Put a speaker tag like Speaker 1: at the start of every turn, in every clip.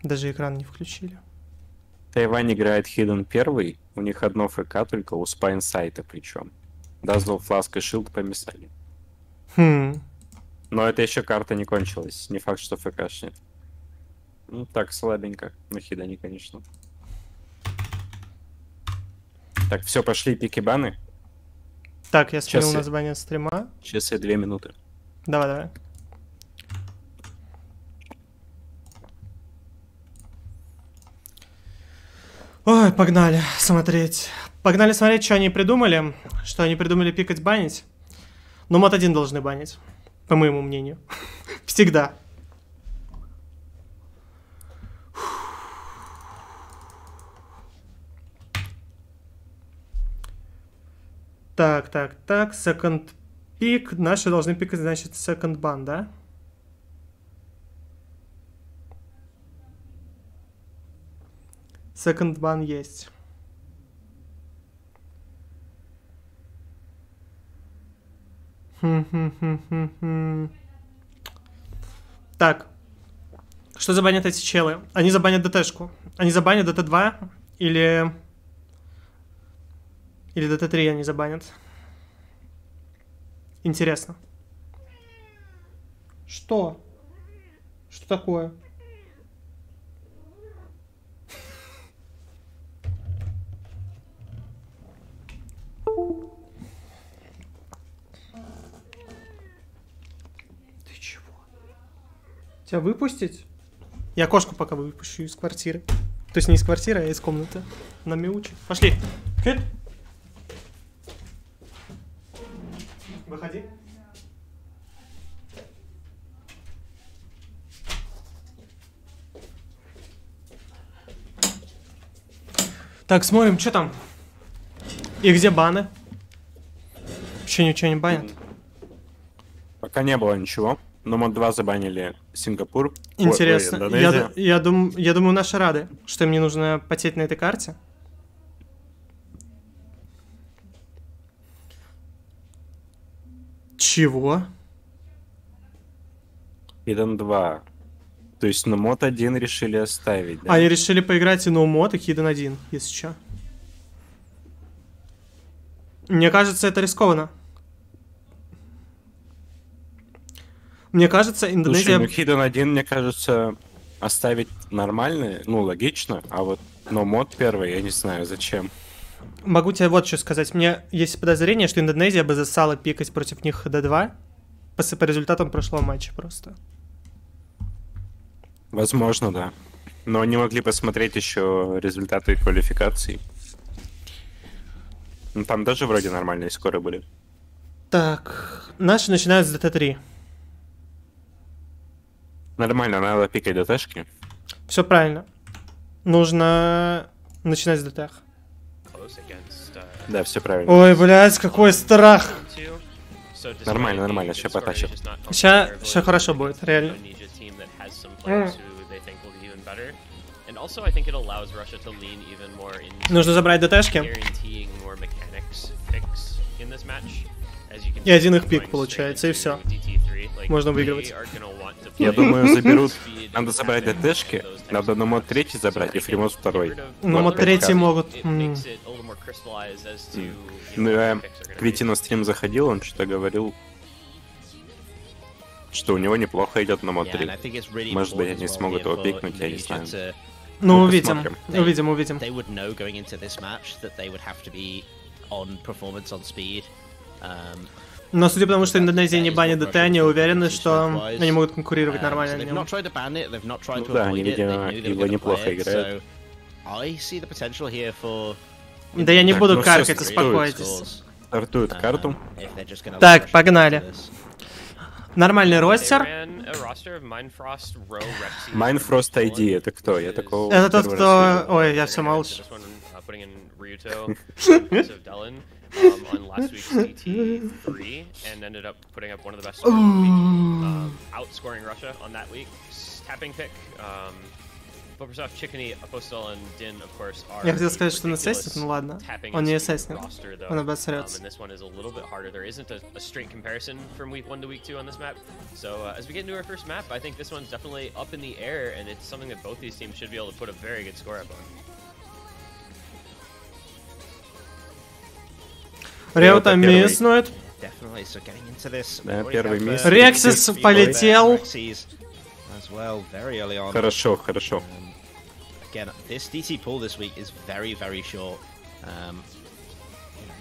Speaker 1: Даже экран не включили.
Speaker 2: Тайвань играет Hidden первый, у них одно ФК только, у Спайнсайта причем. Dazzle, Flask и Shield помесали.
Speaker 1: Хм.
Speaker 2: Но это еще карта не кончилась, не факт, что ФКшнет. Ну так, слабенько, на Хидане, конечно. Так, все, пошли пики-баны.
Speaker 1: Так, я сменил название стрима.
Speaker 2: Часы 2 минуты.
Speaker 1: Давай, давай. Ой, погнали смотреть. Погнали смотреть, что они придумали. Что они придумали пикать, банить. Но мод 1 должны банить. По моему мнению. Всегда. Так, так, так. Second пик. Наши должны пикать, значит, second ban, да? Second ban есть. Так. Что забанят эти челы? Они забанят ДТшку. Они забанят ДТ2 или... Или ДТ3 они забанят. Интересно. Что? Что такое? Ты чего? Тебя выпустить? Я кошку пока выпущу из квартиры. То есть не из квартиры, а из комнаты. Она мяучит. Пошли. Кэт. Выходи. Так, смотрим, что там. И где баны? Вообще ничего не банят.
Speaker 2: Пока не было ничего. Но мод 2 забанили Сингапур.
Speaker 1: Интересно. Я думаю, наши рады, что им не нужно потеть на этой карте. Чего?
Speaker 2: Hidden 2. То есть на мод 1 решили оставить, да?
Speaker 1: Они решили поиграть и no мод, и Hidden 1, если что. Мне кажется, это рискованно. Мне кажется, Индонезия...
Speaker 2: Слушай, ну Hidden 1, мне кажется, оставить нормально, ну, логично, а вот no мод первый, я не знаю, зачем.
Speaker 1: Могу тебе вот что сказать. Мне есть подозрение, что Индонезия бы засала пикать против них HD2 по результатам прошлого матча просто.
Speaker 2: Возможно, да. Но они могли посмотреть еще результаты квалификации. Ну, там даже вроде нормальные скоры были.
Speaker 1: Так, наши начинают с ДТ3.
Speaker 2: Нормально, надо пикать ДТшки.
Speaker 1: Все правильно. Нужно начинать с ДТ.
Speaker 2: Да, все правильно.
Speaker 1: Ой, блядь, какой страх.
Speaker 2: Нормально, нормально, сейчас потащим.
Speaker 1: Сейчас хорошо будет, реально. Нужно забрать ДТшки. И один их пик получается, и все. Можно выигрывать.
Speaker 2: Я думаю, заберут... Надо забрать ДТшки, надо на мод 3 забрать и фримод 2.
Speaker 1: На мод 3 могут...
Speaker 2: Ну, я к Вите на стрим заходил, он что-то говорил, что у него неплохо идет на мод 3. Может быть, они смогут его пикнуть, я не знаю.
Speaker 1: Ну, увидим. Увидим. Но судя по тому, что Индонезия не банит ДТ, они уверены, что они могут конкурировать нормально на нем.
Speaker 2: Ну да, они, видимо, его неплохо играют.
Speaker 1: Да я не буду каркать, успокойтесь.
Speaker 2: Стартуют карту.
Speaker 1: Так, погнали. Нормальный ростер.
Speaker 2: Майнфрост ID, это кто? Я такого...
Speaker 1: Это тот, кто... Ой, я все молчу.
Speaker 3: On last week's DT3 and ended up putting up one of the best scores of the week, outscoring Russia on that week. Tapping pick,
Speaker 1: Я хотел сказать, что он ассеснет, ну ладно. Он не ассеснет. Он обосрется.
Speaker 3: And this one is a little bit harder. There isn't a straight comparison from week 1 to week 2 on this map. So as we get into our first map, I think this one's definitely up in the air, and it's something that both these teams should be able to put a very good score up on.
Speaker 1: Реута мисснует.
Speaker 2: Да, первый мисс.
Speaker 1: Рексис полетел.
Speaker 2: Хорошо, хорошо.
Speaker 4: Again, this DC pool this week is very, very short. I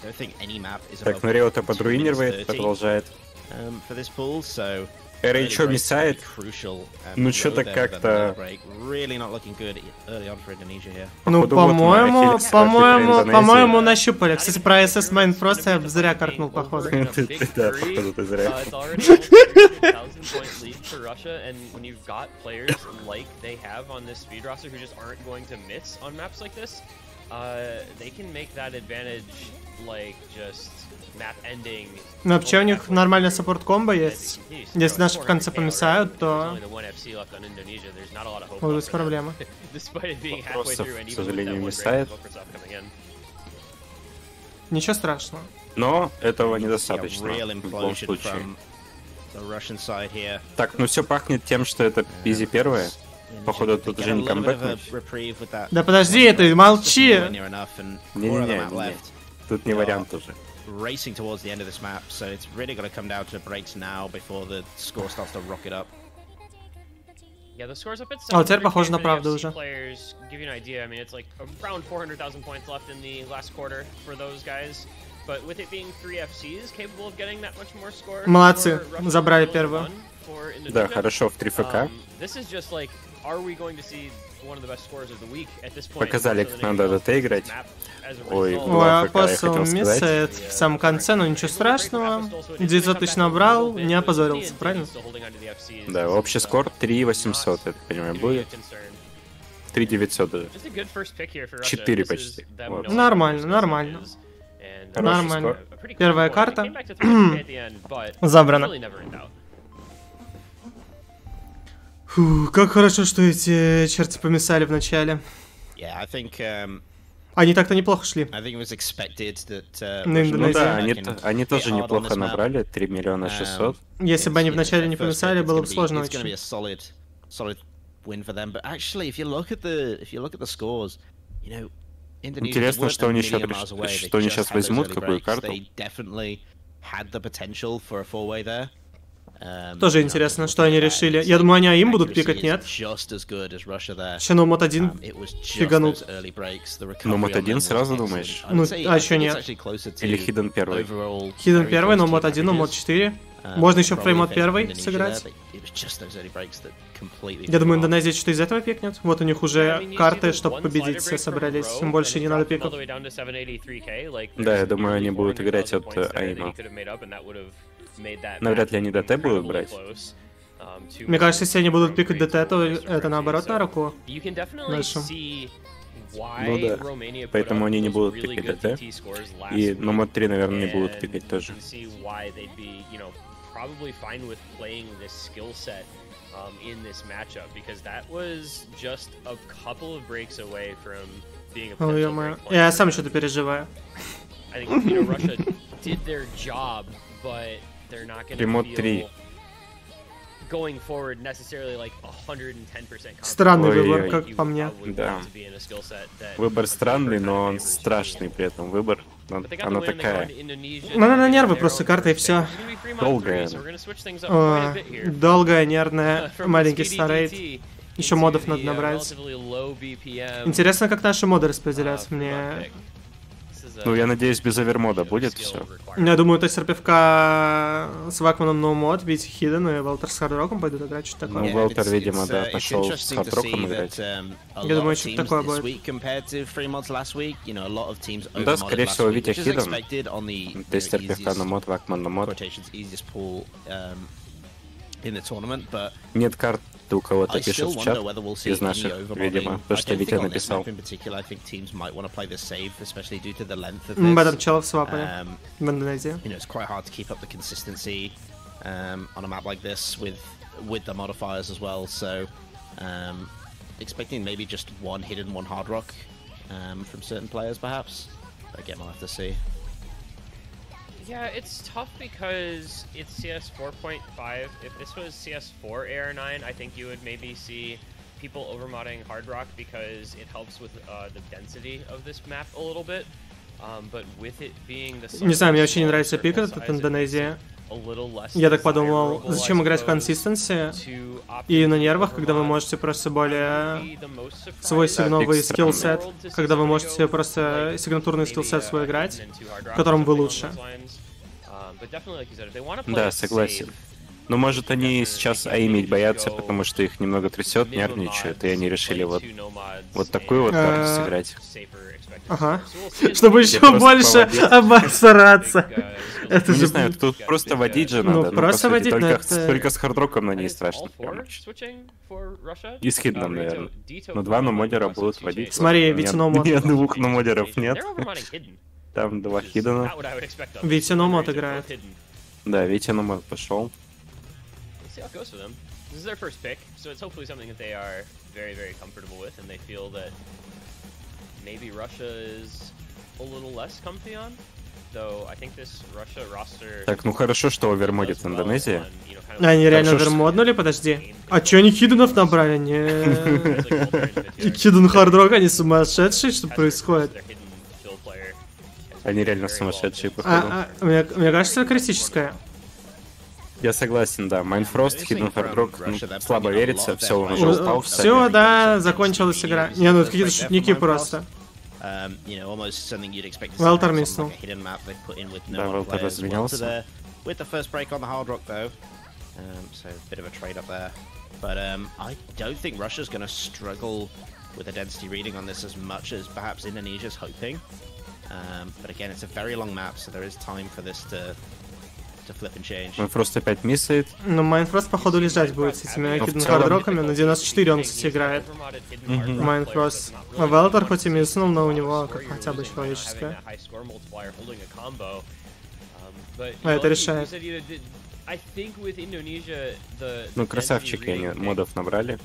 Speaker 4: don't think any map is
Speaker 2: Так, ну Реута подруинивает, продолжает.
Speaker 4: For this pool, so
Speaker 2: Эра еще миссает. Ну что-то как-то...
Speaker 1: Ну, по-моему, нащупали. Кстати, про SS Main просто я зря каркнул, походу.
Speaker 2: Да, походу, ты зря.
Speaker 1: Но вообще у них нормальная саппорт-комбо есть. Если наши в конце помесают, то будут быть проблемы.
Speaker 2: Просто, к сожалению, миссает.
Speaker 1: Ничего страшного.
Speaker 2: Но этого недостаточно в любом случае. Так, ну все пахнет тем, что это изи первая. Походу тут уже не камбэкнуть.
Speaker 1: Да подожди, ты молчи!
Speaker 2: Не-не-не, тут не вариант уже.
Speaker 4: Racing towards the end of this map, so it's really got to come down to breaks now before the score starts to rocket up.
Speaker 3: Yeah, the scores up at
Speaker 1: А теперь похоже на правду уже.
Speaker 3: Give you an idea, I mean, it's like around 400,000 points left in the last quarter for those guys. But with it being 3 FCs capable of getting that much more score.
Speaker 1: Молодцы, забрали первую.
Speaker 2: Да, хорошо, в 3 ФК.
Speaker 3: This is just like, are we going to see one of the best scores of the week at this point?
Speaker 2: Показали, как надо ДТ играть. Ой,
Speaker 1: Апостол миссает в самом конце, но ничего страшного. 900 тысяч набрал, не опозорился, правильно?
Speaker 2: Да, общий скор 3800, я так понимаю, будет. 3900 даже. 4 почти. Вот.
Speaker 1: Нормально, нормально.
Speaker 2: Хороший
Speaker 1: Нормально.
Speaker 2: скор.
Speaker 1: Первая карта. Забрана. Фу, как хорошо, что эти черти помесали в начале. Они так-то неплохо шли. На
Speaker 2: Ну да, они тоже неплохо набрали, 3 миллиона 600.
Speaker 1: Если бы они вначале не помесали, было бы сложно очень.
Speaker 2: Интересно, что они сейчас возьмут, какую карту.
Speaker 1: Тоже интересно, что они решили. Я думаю, они им будут пикать, нет? Еще на мод 1 фиганут.
Speaker 2: Ну, мод 1 сразу думаешь?
Speaker 1: Ну, а еще нет.
Speaker 2: Или Хиден первый?
Speaker 1: Хиден первый, но мод 1, но мод 4. Можно еще в фреймод первый сыграть. Я думаю, Индонезия что-то из этого пикнет. Вот у них уже карты, чтобы победить, все собрались. Им больше не надо пиков.
Speaker 2: Да, я думаю, они будут играть от Айно. Навряд ли они ДТ будут брать.
Speaker 1: Мне кажется, если они будут пикать ДТ, то это наоборот на руку нашим.
Speaker 2: Ну да, поэтому они не будут пикать ДТ. И на мод 3, наверное, не будут пикать тоже.
Speaker 1: Ой, ё-моё. Я сам что-то переживаю.
Speaker 2: Ремонт 3.
Speaker 1: Странный выбор, как по мне.
Speaker 2: Да. Выбор странный, но он страшный при этом выбор. Она такая.
Speaker 1: Она на нервы просто карта и все.
Speaker 2: Долгая.
Speaker 1: Долгая, нервная, маленький старейт. Еще модов надо набрать. Интересно, как наши моды распределяются. Мне...
Speaker 2: Ну, я надеюсь, без овермода будет все.
Speaker 1: Я думаю, то есть РПФК с Вакманом ноумод, бить Хиден и Велтер с Хардроком пойдут играть, что-то такое.
Speaker 2: Ну, Велтер, видимо, да, пошел с Хардроком играть.
Speaker 1: Я думаю, что-то такое будет.
Speaker 2: Да, скорее всего, Витя Хиден. То есть РПФК на мод, Вакман на мод. Нет карт, у кого-то пишет в чат из наших, видимо, то, что Витя написал.
Speaker 1: Об этом челов свапали в Индонезии.
Speaker 4: expecting maybe just one hidden, one hard rock from certain players, perhaps. But again, we'll have to see.
Speaker 3: Yeah, it's tough because it's CS 4.5. If this was CS 4 AR9, I think you would maybe see people overmodding Hard Rock because it helps with the density of this map a little bit. But with it being the
Speaker 1: Не знаю, мне очень не нравится пик этот Индонезия. Я так подумал, зачем играть в консистенции и на нервах, когда вы можете просто более свой новый скиллсет, когда вы можете просто сигнатурный скиллсет свой играть, в котором вы лучше.
Speaker 2: Да, согласен. Но может они сейчас аимить боятся, потому что их немного трясет, нервничают, и они решили вот такую вот карту сыграть.
Speaker 1: Ага. Чтобы еще больше обосраться. Это
Speaker 2: ну,
Speaker 1: же...
Speaker 2: не знаю, тут просто водить же надо.
Speaker 1: Ну, просто
Speaker 2: сути,
Speaker 1: водить,
Speaker 2: только с хардроком на ней страшно. И с хидном, наверное. Но два номодера будут водить.
Speaker 1: Смотри, ведь номод.
Speaker 2: Нет, двух номодеров нет. Там два хидена.
Speaker 1: Витя номод играет.
Speaker 2: Да, Витя номод пошел.
Speaker 3: This is their first pick, so it's hopefully something that they are very, very comfortable with, and they feel that maybe Russia is a little less comfy on. Though I think this Russia roster.
Speaker 2: Так, ну хорошо, что овермодит Индонезия.
Speaker 1: Они реально овермоднули, подожди. А чё они хиденов набрали? Не. Хиден хардрок, они сумасшедшие, что происходит?
Speaker 2: Они реально сумасшедшие, походу.
Speaker 1: Мне кажется, это критическое.
Speaker 2: Я согласен, да. Майнфрост, Хидden Хардрок, слабо верится, все, он уже упал.
Speaker 1: Все, да, закончилась игра. Не, ну это какие-то шутники просто. Велтер миснул.
Speaker 2: Да, Велтер разменялся.
Speaker 4: With the first break on the hard rock though, so a bit of a trade up there. But I don't think Russia's going to struggle with the density reading on this as much as perhaps Indonesia's hoping. But again, it's a very long map, so there is time for this to flip and change.
Speaker 2: Майнфрост опять миссает.
Speaker 1: Ну, Майнфрост, походу, лежать будет с этими Хидden хардроками. На 94 он, кстати, играет. Майнфрост. А Велтер хоть и мисснул, но у него хотя бы человеческое. А это решает.
Speaker 2: Ну, красавчики, они модов набрали.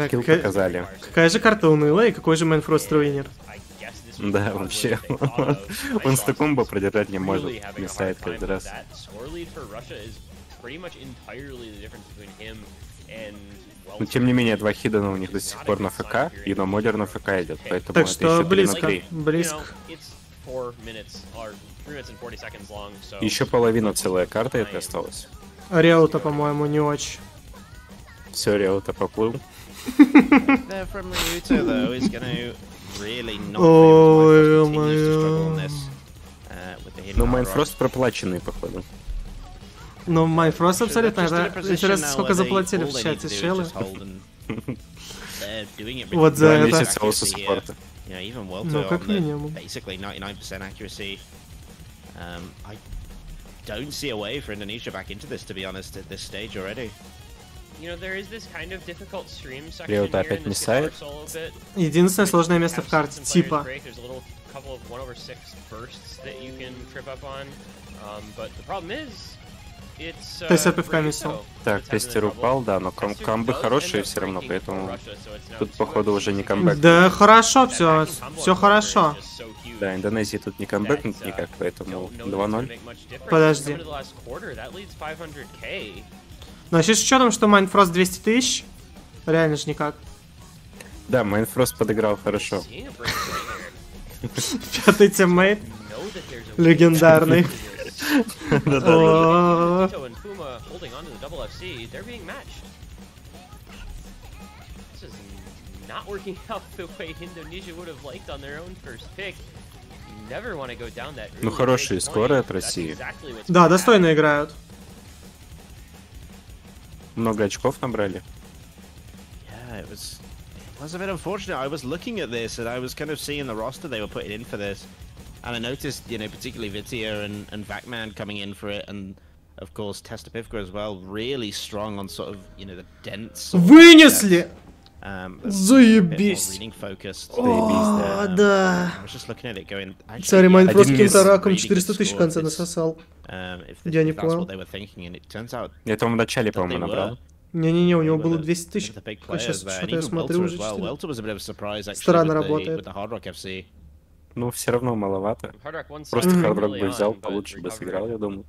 Speaker 2: Скилл показали.
Speaker 1: Какая же карта унылая и какой же Майнфрост руинер.
Speaker 2: Да, вообще. Он с комбо продержать не может. Миссает каждый раз. Но тем не менее, два хидена у них до сих пор на ФК, и на модер на ФК идет, поэтому
Speaker 1: так
Speaker 2: это
Speaker 1: что
Speaker 2: еще 3 на
Speaker 1: близко,
Speaker 2: 3.
Speaker 1: близко.
Speaker 2: Еще половина целая карта это осталась.
Speaker 1: Реута, по-моему, не очень.
Speaker 2: Все, Реута поплыл. Ну, Майнфрост проплаченный, походу.
Speaker 1: Ну, Майнфрост абсолютно. Интересно, сколько заплатили в чате, шелы? Вот за это.
Speaker 2: Месяца оса саппорта.
Speaker 1: Ну, как минимум.
Speaker 4: Don't see a way for Indonesia back into this, to be honest, at this stage already.
Speaker 3: You know, there is this kind of difficult stream section
Speaker 2: Реута
Speaker 3: here in
Speaker 2: опять
Speaker 3: this
Speaker 2: миссает.
Speaker 3: solo bit.
Speaker 1: Единственное сложное место в карте, типа.
Speaker 3: There's a little couple of 1/6 bursts that you can trip up on. But the problem is, it's
Speaker 1: ТСП в комиссию.
Speaker 2: Так, тестер упал, да, но камбы хорошие все равно, поэтому тут, походу, уже не камбэк.
Speaker 1: Да, хорошо, все хорошо.
Speaker 2: Да, Индонезии тут не камбэкнут никак, поэтому 2-0.
Speaker 1: Подожди. Но вообще с учетом, что Майнфрост 200 тысяч, реально же никак.
Speaker 2: Да, Майнфрост подыграл хорошо.
Speaker 1: Пятый тиммейт. Легендарный.
Speaker 2: Ну, хорошие скоры от России.
Speaker 1: Да, достойно играют.
Speaker 2: Много очков набрали.
Speaker 4: Yeah, it was a bit unfortunate. I was looking at this and I was kind of seeing the roster they were putting in for this. And I noticed, you know, particularly Vitia and Vacman coming in for it, and of course Testapivka as well, really strong on sort of, you know, the dense.
Speaker 1: Вынесли! Заебись. О, да. Царь Майнфрост каким-то раком 400 тысяч в конце насосал. Я не понял.
Speaker 2: Это он в начале, по-моему, набрал.
Speaker 1: Не-не-не, у него было 200 тысяч. А сейчас что-то я смотрю уже 4. Странно работает.
Speaker 2: Ну, все равно маловато. Просто хардрок бы взял, получше бы сыграл, я думаю.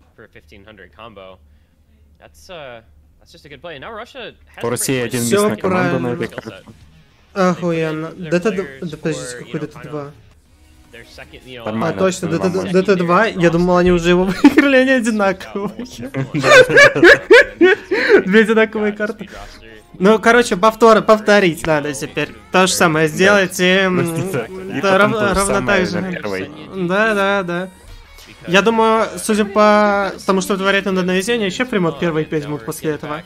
Speaker 2: По России один местная команда на этой карте.
Speaker 1: Охуенно. Да подождите, какой ДТ-2? А, точно, ДТ-2, я думал, они уже его выиграли, они одинаковые. Две одинаковые карты. Ну, короче, повторить надо теперь. То же самое сделать и ровно так же. Да. Я думаю, судя по тому, что творят Индонезия, они еще примут первые 5 минут после этого.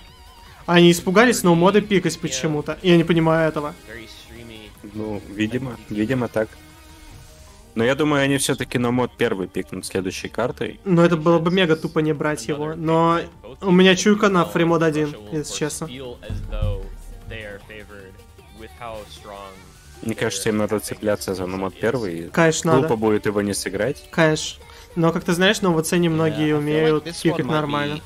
Speaker 1: Они испугались ноумоды пикать почему-то. Я не понимаю этого.
Speaker 2: Ну, видимо так. Но я думаю, они все-таки ноумод первый пикнут следующей картой.
Speaker 1: Но это было бы мега тупо не брать его. Но у меня чуйка на фримод 1, если честно.
Speaker 2: Мне кажется, им надо цепляться за ноумод первый.
Speaker 1: Конечно, надо.
Speaker 2: Глупо будет его не сыграть.
Speaker 1: Конечно. Но, как ты знаешь, в оцене многие умеют пикать нормально.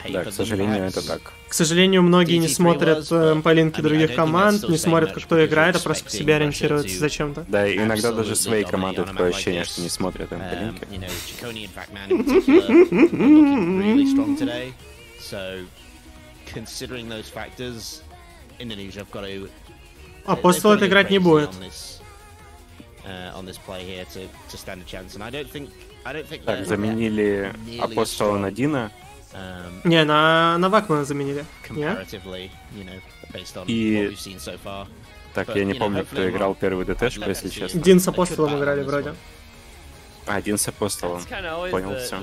Speaker 2: Да, к сожалению, это так.
Speaker 1: К сожалению, многие не смотрят полинки других команд, не смотрят, как кто играет, а просто по себе ориентируются зачем-то.
Speaker 2: Да, иногда даже свои команды такое ощущение, что не смотрят полинки.
Speaker 1: Апостол это играть не будет.
Speaker 2: Так, заменили Апостола на Дина.
Speaker 1: Не, на Вакмана заменили.
Speaker 2: И... Так, я не помню, кто играл первый ДТшку, если честно.
Speaker 1: Дин с Апостолом играли вроде.
Speaker 2: А, Дин с Апостолом. Понял, все.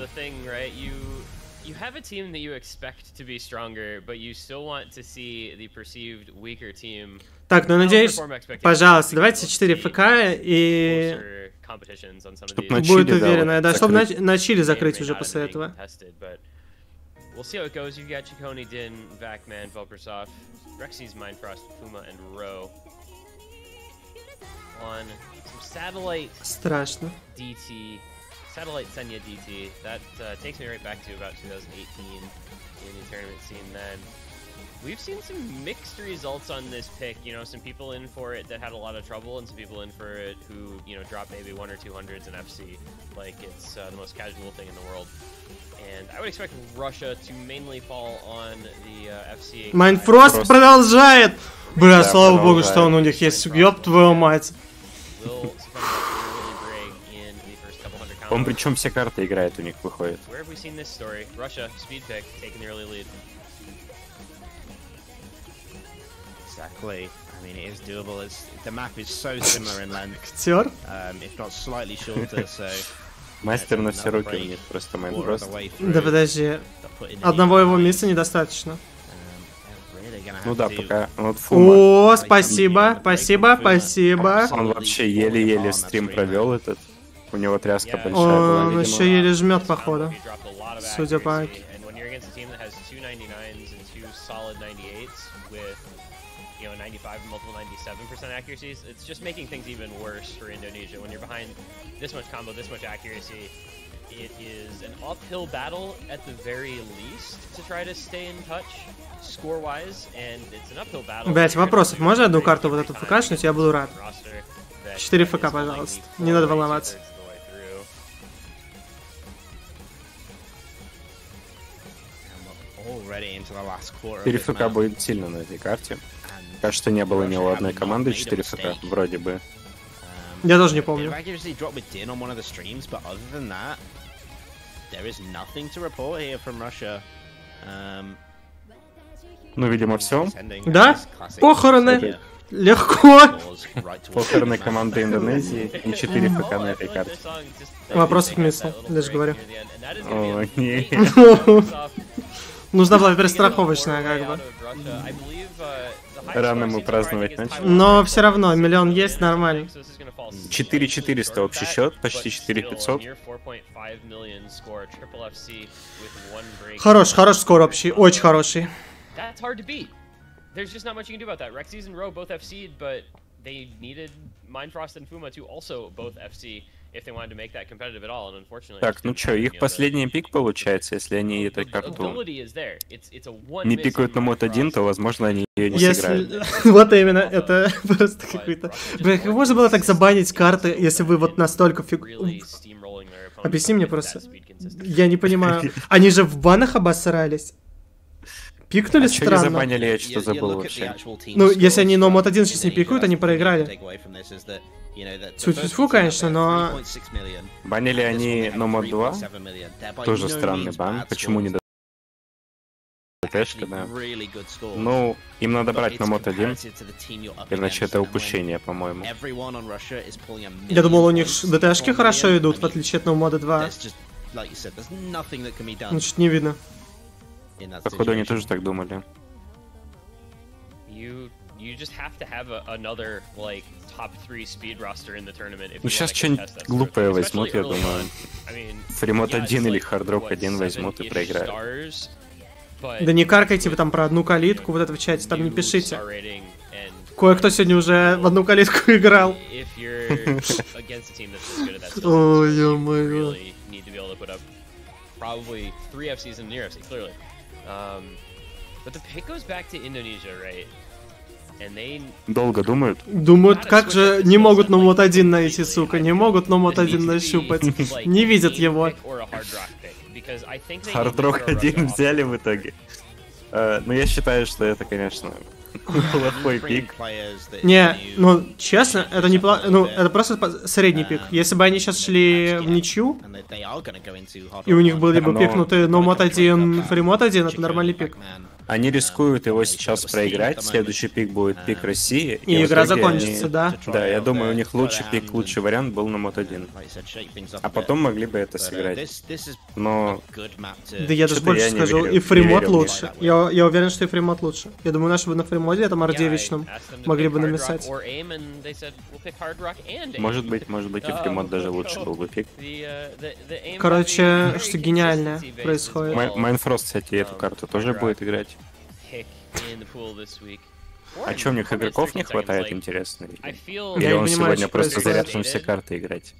Speaker 3: You have a team that you expect to be stronger, but you still want to see the perceived weaker team.
Speaker 1: Так, ну надеюсь, пожалуйста, давайте 4 ФК и будет уверенно, да, чтобы на Чили закрыть уже после этого.
Speaker 3: We'll see how it goes. You've got Chicone, Din, Vacman, Velpersoft, Rexy's Mindfrost, Puma, and Ro. On some satellite
Speaker 1: Страшно.
Speaker 3: DT. Satellite Senya DT. That takes me right back to about 2018 in the tournament scene then. We've seen some mixed results on this pick. You know, some people in for it that had a lot of trouble, and some people in for it who, you know, dropped maybe 1 or 200s in FC. Like, it's the most casual thing in the world. And I would expect Russia to mainly fall on the FC.
Speaker 1: Майнфрост продолжает! Бля, слава богу, что он у них есть. Ёб твою мать.
Speaker 2: Он причем все карты играет у них, выходит.
Speaker 4: Exactly. I mean, it is doable. The map is so similar in length.
Speaker 1: Актер?
Speaker 4: If not slightly shorter, so...
Speaker 2: Мастер на все руки, у них просто Майнфрост.
Speaker 1: Да подожди. Одного его мисса недостаточно.
Speaker 2: Ну да, пока. Вот Фума.
Speaker 1: О, спасибо.
Speaker 2: Он вообще еле-еле стрим провел этот. У него тряска большая была,
Speaker 1: он еще еле жмет, походу. Судя по...
Speaker 3: You know, 95 and multiple 97% accuracies, it's just making things even worse for Indonesia. When you're behind this much combo, this much accuracy, it is an uphill battle at the very least to try to stay in touch score-wise, and it's an uphill battle.
Speaker 1: Блять, вопросов. Можно одну карту вот эту ФКшнуть? Я буду рад. 4 ФК, пожалуйста. Не надо волноваться.
Speaker 2: ФК будет сильно на этой карте. Кажется, не было ни у одной команды 4 ФК, вроде бы.
Speaker 1: Я тоже не помню.
Speaker 2: Ну, видимо, все.
Speaker 1: Да? Похороны. Легко.
Speaker 2: Похороны команды Индонезии и 4 ФК на этой карте.
Speaker 1: Вопросов смысл, даже говорю.
Speaker 2: О, нет.
Speaker 1: Нужна была перестраховочная, как бы.
Speaker 2: Рано мы праздновать начали.
Speaker 1: Но все равно, миллион есть, нормально.
Speaker 2: 4400 общий счет, почти 4500.
Speaker 1: Хороший скор общий, очень хороший.
Speaker 3: there's just not much you can do about that. Rexy's and Roe both FC'd, but they needed Mindfrost and Fuma to also both FC if they wanted to make that competitive at all, and unfortunately.
Speaker 2: Так, ну чё, их последний пик получается, если они эту карту не пикают на мод 1, то, возможно, они ее не сыграют.
Speaker 1: Вот именно, это просто какой-то... Бля, как можно было так забанить карты, если вы вот настолько Объясни мне просто. Я не понимаю. Они же в банах обосрались. Пикнули странно.
Speaker 2: Что забанили, я что забыл вообще.
Speaker 1: Ну, если они на мод 1 сейчас не пикают, они проиграли. Тьфу-тьфу, конечно, но...
Speaker 2: Банили они номод 2? Тоже странный бан. Почему не ДТшка, да? Ну, им надо брать номод 1, иначе это упущение, по-моему.
Speaker 1: Я думал, у них ДТшки хорошо идут, в отличие от номода 2. Значит, не видно.
Speaker 2: Походу, они тоже так думали. Ну сейчас что-нибудь глупое возьмут, я думаю. Фримод 1 или хардрок 1 возьмут и проиграют.
Speaker 1: Да не каркайте вы там про одну калитку, вот это в чате, там не пишите. Кое-кто сегодня уже в одну калитку играл. Ой, ё-моё.
Speaker 2: Долго думают?
Speaker 1: Думают, как же не могут номод 1 найти, сука, не могут номод 1 нащупать. Не видят его.
Speaker 2: Хардрок 1 взяли в итоге. Но я считаю, что это, конечно, плохой пик.
Speaker 1: Не, ну, честно, это не ну, это просто средний пик. Если бы они сейчас шли в ничью, и у них были бы пикнуты номод 1, фримод 1, это нормальный пик.
Speaker 2: Они рискуют его сейчас проиграть, следующий пик будет пик России.
Speaker 1: И игра закончится, да?
Speaker 2: Да, я думаю, у них лучший пик, лучший вариант был на мод 1. А потом могли бы это сыграть. Но...
Speaker 1: Да я даже больше скажу, и фримод лучше. Я уверен, что и фримод лучше. Я думаю, наши бы на фримоде, этом R9 могли бы намесать.
Speaker 2: Может быть, и фримод даже лучше был бы пик.
Speaker 1: Короче, что гениальное происходит.
Speaker 2: Майнфрост, кстати, эту карту тоже будет играть. А чё, у них игроков не хватает, интересно? Или он сегодня просто заряжен все карты играть?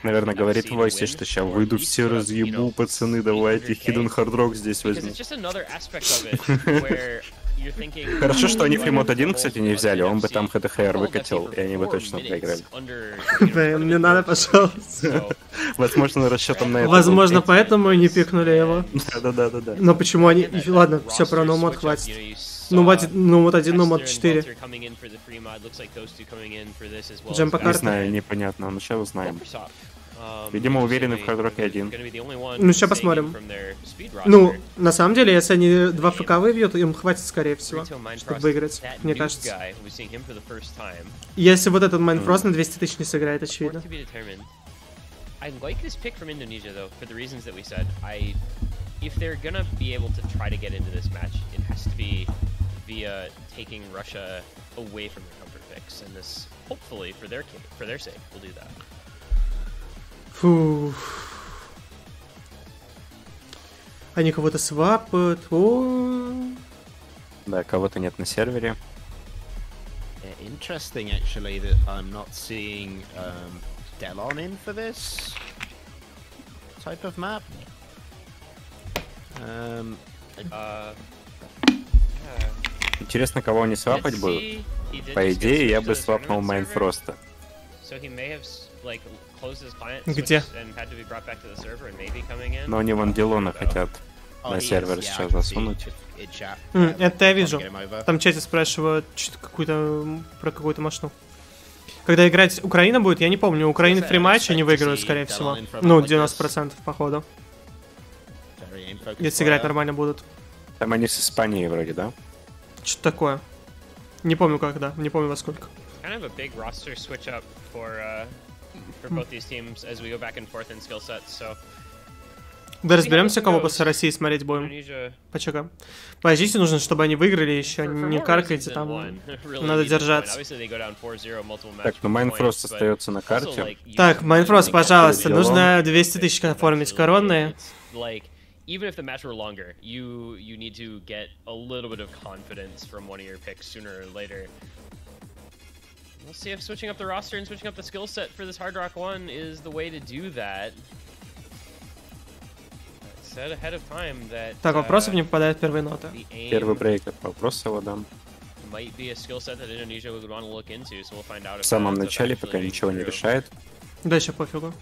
Speaker 2: Наверное, говорит Войси, что сейчас выйду все разъебу, пацаны, давайте Hidden Hard Rock здесь возьму. Хорошо, что они фримод 1, кстати, не взяли, он бы там ХДХР выкатил, и они бы точно проиграли.
Speaker 1: Блин, не надо, пожалуйста.
Speaker 2: Возможно, расчетом на это.
Speaker 1: Возможно, поэтому и не пикнули его.
Speaker 2: Да.
Speaker 1: Но почему они... Ладно, все, про номод хватит. Номод 1, номод 4. Джем по карте.
Speaker 2: Не знаю, непонятно, но сейчас узнаем. Видимо, уверены в хардроке 1.
Speaker 1: Ну, сейчас посмотрим. Ну, на самом деле, если они 2 ФК выбьют, им хватит, скорее всего, чтобы выиграть, мне кажется. Если вот этот Майнфрост на 200 тысяч не сыграет, очевидно.
Speaker 3: If they're gonna be able to try to get into this match, it has to be via taking Russia away from their comfort picks, and this, hopefully, for their sake, will do that.
Speaker 1: Фу. Они кого-то свапают. О.
Speaker 2: Да, кого-то нет на сервере.
Speaker 4: Interesting, actually, that I'm not seeing Delon in for this type of map.
Speaker 2: Интересно, кого они свапать будут? По идее, я бы свапнул Майнфроста.
Speaker 1: Где?
Speaker 2: Но они вон Дилона хотят на сервер сейчас засунуть.
Speaker 1: Это я вижу. Там в чате спрашивают про какую-то машину. Когда играть Украина будет, я не помню. Украина фриматч они выиграют, скорее всего. Ну, 90% походу. Если играть нормально будут.
Speaker 2: Там они с Испанией вроде, да?
Speaker 1: Что-то такое. Не помню когда, не помню во сколько. Да разберемся, кого после России смотреть будем. Почекаем. Подождите, нужно, чтобы они выиграли еще. Не каркайте там. Надо держаться.
Speaker 2: Так, ну Майнфрост остается на карте.
Speaker 1: Так, Майнфрост, пожалуйста, нужно 200 тысяч оформить коронные.
Speaker 3: Even if the match were longer, you need to get a little bit of confidence from one of your picks sooner or later. We'll see if switching up the roster and switching up the skill set for this Hard Rock 1 is the way to do that. Said ahead of time that.
Speaker 1: Так, вопросов не попадают первые ноты.
Speaker 2: Первый брейкер, вопрос его дам.
Speaker 3: Might be a skill set that Indonesia would want to look into, so we'll find out.
Speaker 2: В самом начале, пока ничего не решает.
Speaker 1: Да, еще пофигу.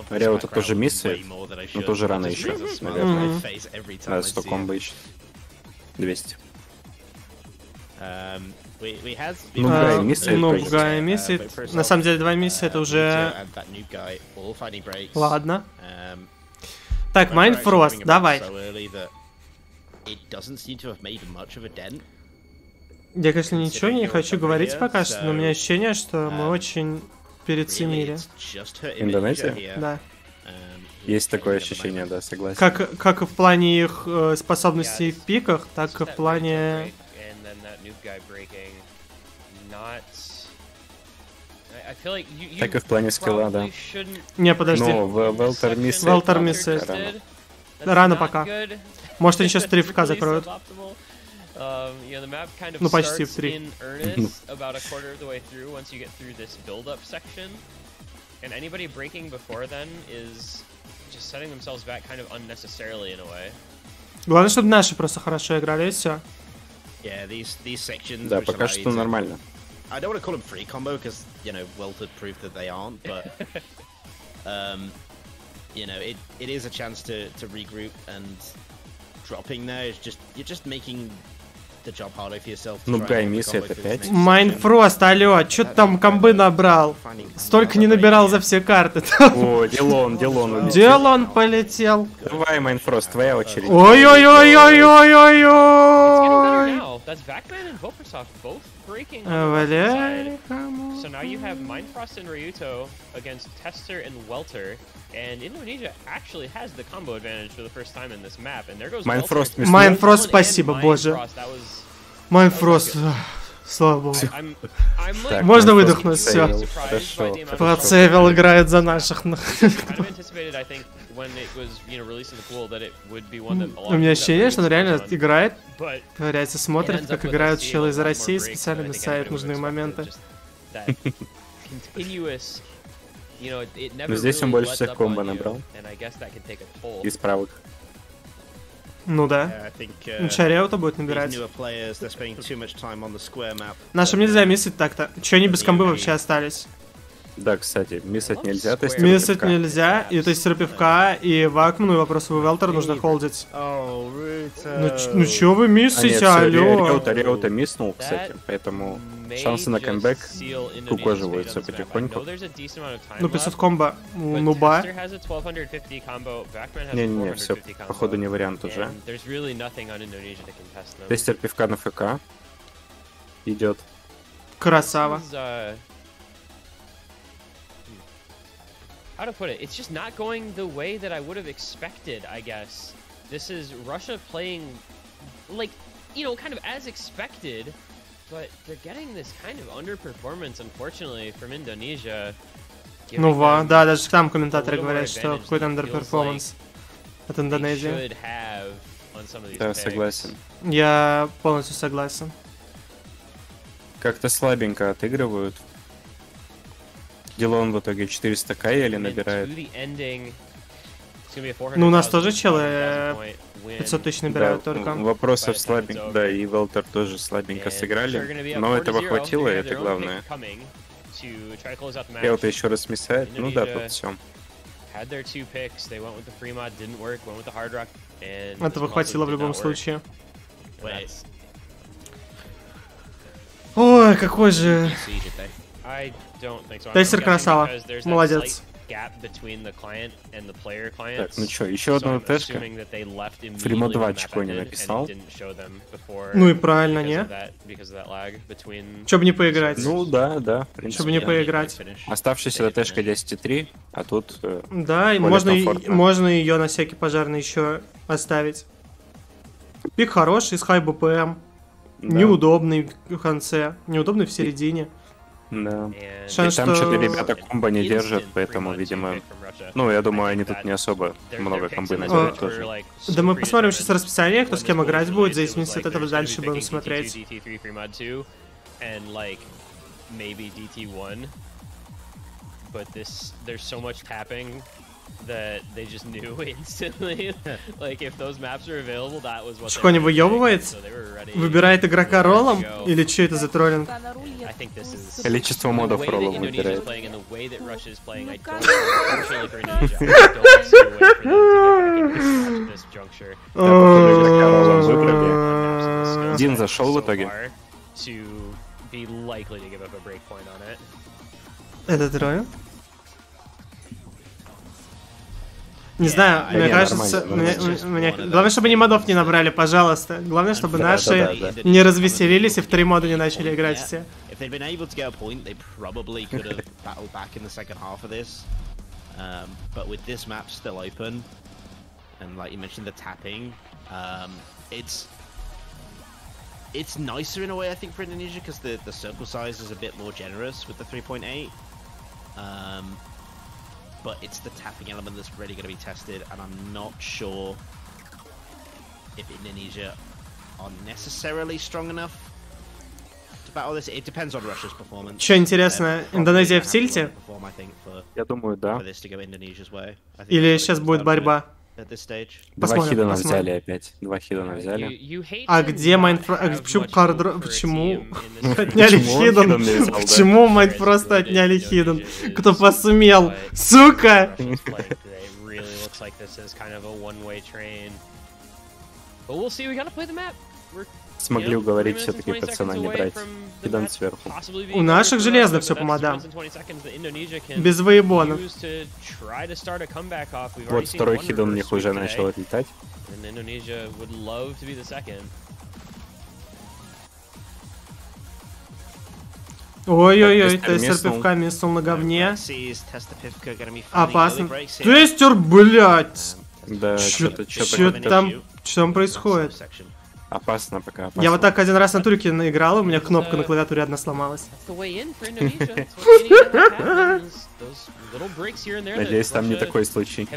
Speaker 2: Рео тут тоже миссует, но тоже рано еще. Наверное. Да, 100 комбо ищет. 200. Ну, Гай миссует.
Speaker 1: Ну, Гай миссует. На самом деле, 2 миссии это уже... Ладно. Так, Майнфрост, давай. Я, конечно, ничего не хочу говорить пока что, но у меня ощущение, что мы очень переоценили.
Speaker 2: Индонезия?
Speaker 1: Да.
Speaker 2: Есть такое ощущение, да, согласен.
Speaker 1: Как и в плане их способностей в пиках, так и в плане...
Speaker 2: Так и в плане скилла, да.
Speaker 1: Не, подожди.
Speaker 2: Но Велтер миссит.
Speaker 1: Велтер миссит. Рано пока. Может, они сейчас 3ФК закроют. Ну, почти в 3. Главное, чтобы наши просто хорошо играли, и все.
Speaker 2: Да, пока что нормально.
Speaker 4: I don't want to call them free combo because, you know, Welter proved that they aren't, but you know, it is a chance to regroup, and dropping there is just, you're just making the job harder for yourself.
Speaker 2: Ну, Гай миссит опять.
Speaker 1: Майнфрост, алло, чё ты там комбы набрал? Столько не набирал за все карты.
Speaker 2: О, Дилон улетел.
Speaker 1: Дилон полетел.
Speaker 2: Давай, Майнфрост, твоя очередь.
Speaker 1: Ой-ой-ой-ой-ой-ой-ой. Валяй.
Speaker 3: So now you have Mindfrost and Ryuto against Tester and Welter, and Indonesia actually has the combo advantage for the first time in this map. And there goes
Speaker 2: Майнфрост.
Speaker 1: Майнфрост, спасибо, боже. Майнфрост, слава богу. Можно выдохнуть, все. Процевил играет за наших. У меня ощущение, что он реально играет, ковыряется, смотрит, как играют челы из России, специально мисает нужные моменты.
Speaker 2: Но здесь он больше всех комбо набрал. Из правых.
Speaker 1: Ну да. Чареута будет набирать. Нашим нельзя миссить так-то. Че они без комбы вообще остались?
Speaker 2: Да, кстати, миссать нельзя, то есть
Speaker 1: миссать нельзя, и то есть пивка, и вакуум, ну и вопрос у Велтера нужно холдить. Ну чё вы миссите, алло?
Speaker 2: Реута мисснул, кстати, поэтому шансы на камбэк укоживаются потихоньку.
Speaker 1: Ну 500 комбо у нуба.
Speaker 2: Не-не-не, все, походу не вариант уже. Тестер пивка на ФК идет.
Speaker 1: Красава.
Speaker 3: How to put it? It's just not going the way that I would have expected, I guess. This is Russia playing, like, you know, kind of as expected, but they're getting this kind of underperformance, unfortunately, from Indonesia.
Speaker 1: Ну да, даже там комментаторы говорят, что какой-то underperformance от Индонезии.
Speaker 2: Да, согласен.
Speaker 1: Я полностью согласен.
Speaker 2: Как-то слабенько отыгрывают. Дилон в итоге 400к еле набирает.
Speaker 1: Ну у нас тоже челы 500 тысяч набирают только.
Speaker 2: Вопросов слабенько, да, и Велтер тоже слабенько сыграли, но этого хватило, и это главное. Реута еще раз миссает, ну да, тут все.
Speaker 1: Этого хватило в любом случае. Ой, какой же... Тестер красава. Молодец.
Speaker 2: Так, ну чё, еще одна ТТшка. Фримо 2 очко не написал.
Speaker 1: Ну и правильно, не? Чё бы не поиграть?
Speaker 2: Ну да, в принципе.
Speaker 1: Чтобы не поиграть.
Speaker 2: Оставшаяся ТТшка 10,3, а тут...
Speaker 1: Да, и можно ее на всякий пожарный еще оставить. Пик хороший, с хай БПМ. Да. Неудобный в конце, неудобный в середине.
Speaker 2: Да. Шанс, и там что-то ребята комбо не держат, поэтому, видимо... Ну, я думаю, они тут не особо много комбы наделают тоже.
Speaker 1: Да мы посмотрим сейчас расписание, кто с кем играть будет, в зависимости от этого дальше будем смотреть. Чего-нибудь выебывает? Выбирает игрока роллом? Или что это за троллинг?
Speaker 2: Количество модов роллов выбирает. Дин зашел в итоге.
Speaker 1: Это трое? Не знаю, мне кажется, главное, чтобы они модов не набрали, пожалуйста. Главное, чтобы наши не развеселились и в 3 мода не начали играть все.
Speaker 4: It's nicer in a way, I think, for Indonesia because the circle size is a bit more generous with the 3.8. But it's the tapping element that's really going to be tested, and I'm not sure if Indonesia are necessarily strong enough to battle this. It depends on Russia's performance.
Speaker 1: Что интересно, Индонезия в тильте?
Speaker 2: Я думаю, да.
Speaker 1: Или сейчас будет борьба?
Speaker 2: Два хидана взяли опять. 2 хидана взяли.
Speaker 1: А где Майнфрост? Почему Кардро... Почему отняли хиден? Почему Майнфроста отняли хиден? Кто посумел? Сука!
Speaker 2: Смогли уговорить все-таки пацана не брать хиден сверху.
Speaker 1: У наших железно все по модам. Без воебонов.
Speaker 2: Вот второй хиден у них уже начал отлетать.
Speaker 1: Ой-ой-ой, тестер пивка миснул на говне. Опасно. Тестер, блядь!
Speaker 2: Да,
Speaker 1: что там происходит?
Speaker 2: Опасно пока, опасно.
Speaker 1: Я вот так один раз на турике наиграл, у меня кнопка на клавиатуре одна сломалась.
Speaker 2: Надеюсь, там не такой случай.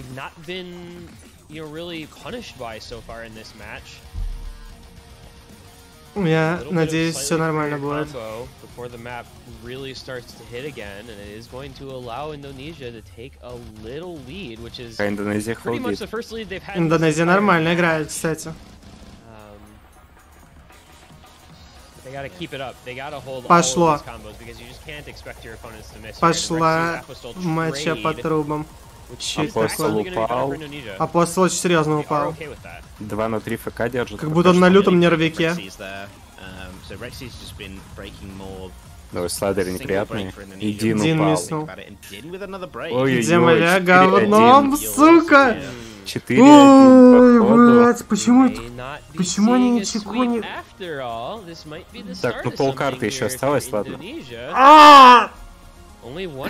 Speaker 1: Я надеюсь, все нормально будет.
Speaker 2: А Индонезия холдит.
Speaker 1: Индонезия нормально играет, кстати. Пошло. Пошла матча по трубам.
Speaker 2: Апостол упал.
Speaker 1: Апостол очень серьезно упал.
Speaker 2: 2 на 3 ФК держит.
Speaker 1: Как будто он на лютом нервике.
Speaker 2: Да, слайдеры неприятные. И Дин
Speaker 1: упал.
Speaker 2: Ой-ой-ой.
Speaker 1: Земля говном, сука!
Speaker 2: 4-1,
Speaker 1: блядь, почему они ничего не...
Speaker 2: Так, ну полкарты еще осталось, ладно.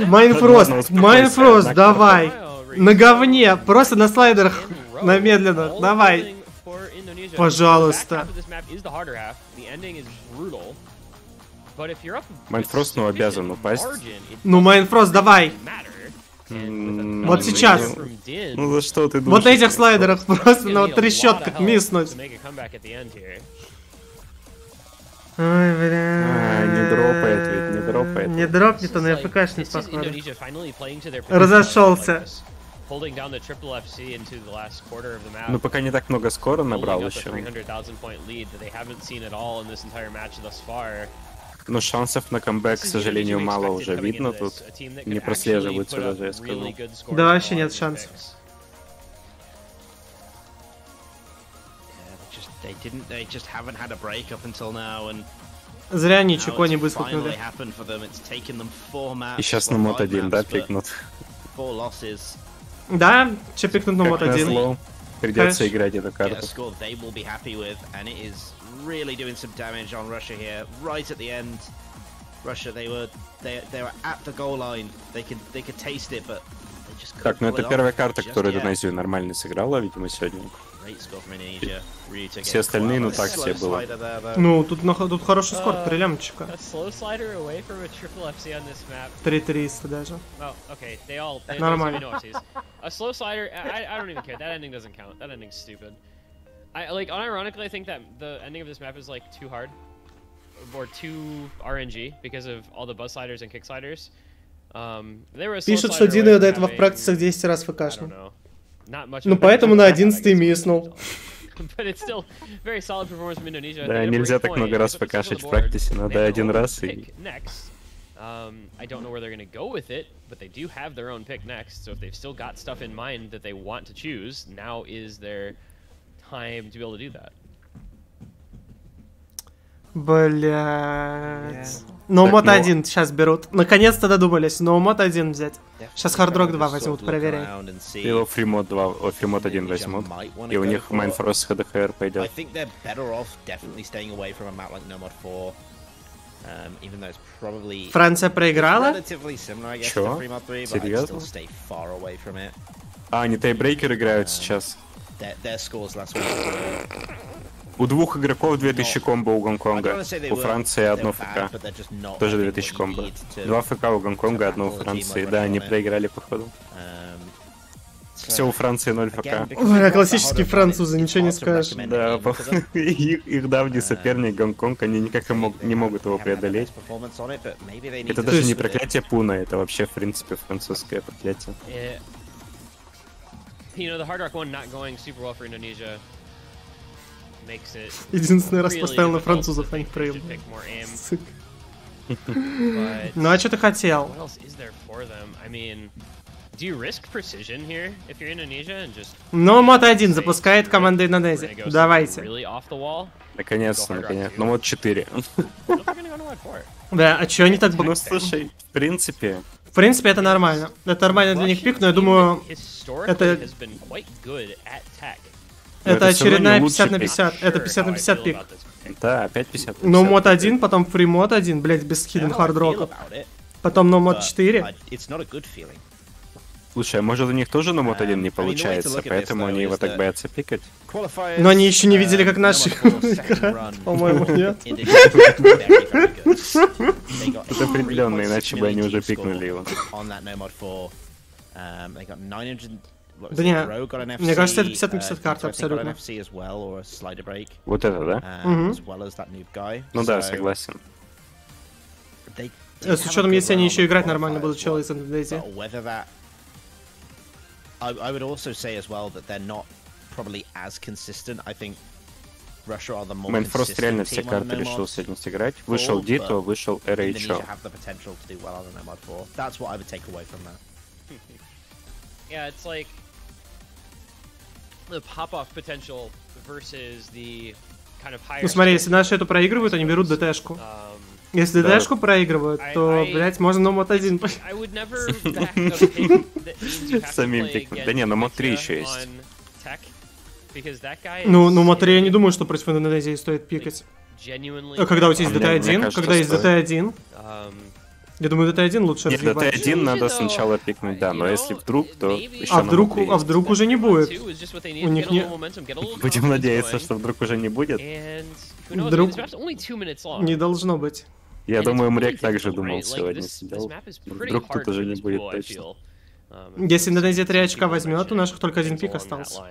Speaker 1: Майнфрост, давай! На говне, просто на слайдерах, на медленно, давай! Пожалуйста.
Speaker 2: Майнфрост, ну, обязан упасть.
Speaker 1: Ну, Майнфрост, давай! Вот сейчас.
Speaker 2: Ну за что ты думаешь?
Speaker 1: Вот на этих слайдерах просто на вот трещотках миснуть. Ой, бля.
Speaker 2: Не дропает ведь, не дропает.
Speaker 1: Не дропнет, он АФКшник, походу. Разошелся.
Speaker 2: Ну пока не так много скоро набрал еще. Но шансов на камбэк, к сожалению, мало уже видно тут. Не прослеживаются даже, я скажу.
Speaker 1: Да, вообще нет шансов. Зря ничего не выскакнули.
Speaker 2: И сейчас на мод 1, да, пикнут.
Speaker 4: 4 losses.
Speaker 1: Да, че пикнут на мод 1.
Speaker 2: Придется играть эту карту.
Speaker 4: Get a score they will be happy with, and it is really doing some damage on Russia here. Right at the end, Russia they were at the goal line. They could taste it, but they just couldn't.
Speaker 2: Так, ну это первая карта, которую Индонезию нормально сыграла, видимо, сегодня. Все остальные, ну так себе было.
Speaker 1: Ну, тут хороший скор, 3 лямчика. 3-300 даже. Нормально.
Speaker 3: A slow slider, I don't even care. That ending doesn't count. That ending's stupid. Unironically, I think that the ending of this map is like too hard, or too RNG because of all the buzz sliders and kick sliders.
Speaker 1: Пишут, что Дина ее до этого в практиках 10 раз фкшнул. Ну поэтому на 11-й миснул.
Speaker 3: Да,
Speaker 2: нельзя так много раз фкшить в практике, надо один раз и...
Speaker 3: I don't know where they're going to go with it, but they do have their own pick next, so if they've still got stuff in mind that they want to choose, now is their time to be able to do that.
Speaker 1: Блять. Ноумод 1 сейчас берут. Наконец-то додумались. Ноумод 1 взять. Сейчас Хардрок 2 возьмут, проверяй.
Speaker 2: Его Фримод 2, Фримод 1 возьмут. И у них Майнфрост с ХДХР пойдет.
Speaker 1: Франция проиграла?
Speaker 2: Чё? Серьезно? А, они тайбрейкер играют сейчас. У двух игроков 2000 комбо у Гонконга. У Франции одно ФК. Тоже 2000 комбо. 2 ФК у Гонконга, одно у Франции. Да, они проиграли, походу. Все, у Франции 0 ФК.
Speaker 1: Ой, классические французы, ничего не скажешь.
Speaker 2: Да, их давний соперник Гонконг, они никак не могут его преодолеть. Это даже не проклятие Пуна, это вообще, в принципе, французское проклятие.
Speaker 1: Единственный раз поставил на французов, а не проебал. Ну а что ты хотел? Но мод 1 запускает команда Индонезии. Давайте.
Speaker 2: Наконец-то, наконец. Ну вот 4.
Speaker 1: Да, а чё они так...
Speaker 2: Ну слушай, в принципе...
Speaker 1: В принципе, это нормально. Это нормально для них пик, но я думаю... Это очередная 50 на 50. Это 50 на 50 пик.
Speaker 2: Да, опять 50 на 50.
Speaker 1: Но мод 1, потом фри мод 1, блять, без хидden хардроков. Потом но мод 4.
Speaker 2: Слушай, а может у них тоже на мод 1 не получается, поэтому они его так боятся пикать?
Speaker 1: Но они еще не видели, как наши играют, по-моему, нет.
Speaker 2: Это определенно, иначе бы они уже пикнули его.
Speaker 1: Да не, мне кажется, это 50 на 50 карта абсолютно.
Speaker 2: Вот это, да? Ну да, согласен.
Speaker 1: С учетом, если они еще играть нормально будут, челы из Индонезии.
Speaker 4: I would also say as well that they're not probably as consistent. I think Russia are the more
Speaker 2: Майнфрост реально все карты решил сегодня сыграть. Вышел Дито, вышел RHO.
Speaker 4: That's what I would take away from that.
Speaker 3: Yeah, it's like the pop-off potential versus the kind of higher.
Speaker 1: Ну смотри, если наши эту проигрывают, они берут ДТшку. Если ДТшку проигрывают, то, блять, можно на мод 1.
Speaker 2: Самим пикнуть. Да не, на мод 3 еще есть.
Speaker 1: Ну, мод 3 я не думаю, что против Индонезии стоит пикать. А когда у тебя есть ДТ1? Когда есть ДТ1? Я думаю, ДТ1 лучше
Speaker 2: развивать. Нет, ДТ1 надо сначала пикнуть, да, но если вдруг, то еще
Speaker 1: а вдруг уже не будет? У них не...
Speaker 2: Будем надеяться, что вдруг уже не будет.
Speaker 1: Вдруг не должно быть.
Speaker 2: Я думаю, Мрек также думал сегодня, сидел. Вдруг тут уже не будет точно.
Speaker 1: Если Индонезия 3 очка возьмет, у наших только 1 пик остался.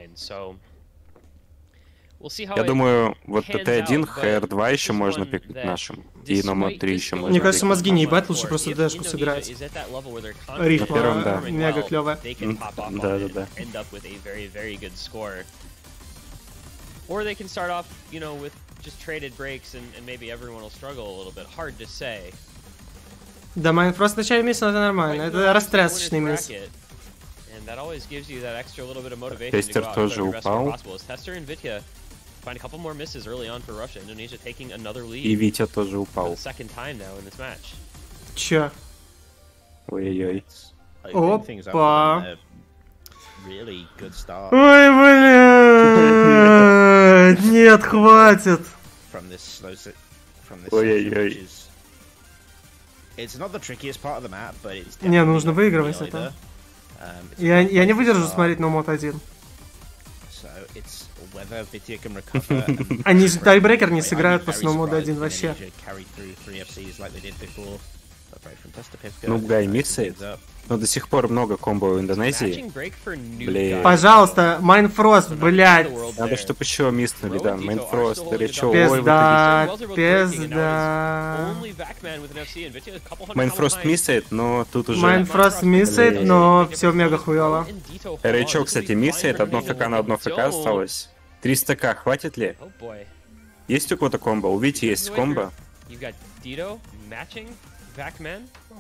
Speaker 2: Я думаю, вот ТТ1, ХР2 еще можно пикнуть нашим. И на мод 3 еще можно.
Speaker 1: Мне кажется, мозги не ебать, лучше просто дэшку сыграть. Рифма мега клевая.
Speaker 2: Да.
Speaker 3: Just traded breaks and maybe everyone will struggle a little bit. Hard to say.
Speaker 1: Да, Майнфрост в начале миссии это нормально. Это растрясочный мисс.
Speaker 2: Тестер тоже упал. И Витя тоже упал.
Speaker 1: Чё?
Speaker 2: Ой-ой-ой.
Speaker 1: Опа.
Speaker 4: Really
Speaker 1: Ой, блядь. Нет, хватит.
Speaker 2: Ой-ой-ой.
Speaker 1: Не, нужно выигрывать это. Я не выдержу смотреть на мод 1. Они же тайбрейкер не сыграют после мода 1 вообще.
Speaker 2: Ну, Гай миксает. Но до сих пор много комбо в Индонезии. Блин.
Speaker 1: Пожалуйста, Майнфрост, блядь.
Speaker 2: Надо, чтобы еще миснули, да. Майнфрост, Речо,
Speaker 1: Пизда, пизда.
Speaker 2: Майнфрост миссает, но тут уже...
Speaker 1: Майнфрост миссает, но все мега хуёво.
Speaker 2: Речо, кстати, миссает, одно ФК на одно ФК осталось. 300к хватит ли? Есть у кого-то комбо? У Вити есть комбо.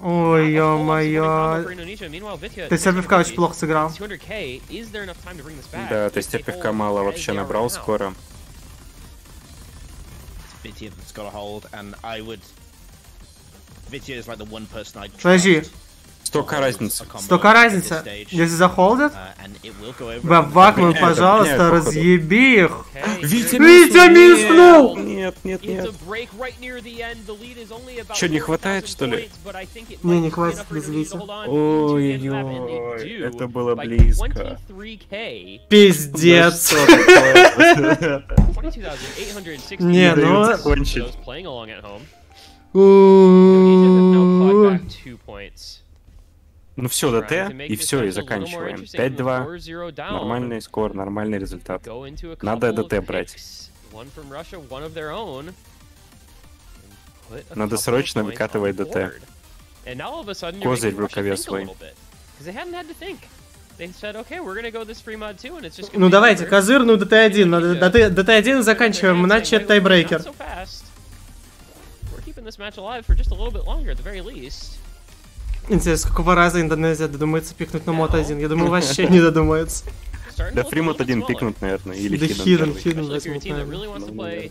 Speaker 1: Ой, ё-моё. Ты РПФК очень плохо сыграл.
Speaker 2: Да, то есть РПФК мало вообще набрал скоро.
Speaker 1: Подожди.
Speaker 2: 100к разница.
Speaker 1: 100к разница. Если захолдят? Бавакман, пожалуйста, разъеби их. Витя миснул!
Speaker 2: Нет. Что, не хватает, что ли?
Speaker 1: Не хватит без Вити.
Speaker 2: Ой-ой, это было близко.
Speaker 1: Пиздец. Не, ну...
Speaker 2: Ну все, ДТ, и все, и заканчиваем. 5-2. Нормальный скор, нормальный результат. Надо ДТ брать. Надо срочно выкатывать ДТ. Козырь в рукаве свой.
Speaker 1: Ну давайте, козырную ДТ-1. ДТ-1 заканчиваем, иначе это тайбрейкер. Интересно, с какого раза Индонезия додумается пикнуть на мод 1? Я думаю, вообще не додумается.
Speaker 2: Да фримод 1 пикнут, наверное, или
Speaker 1: да
Speaker 2: хиден.
Speaker 1: Хиден возьмут, наверное.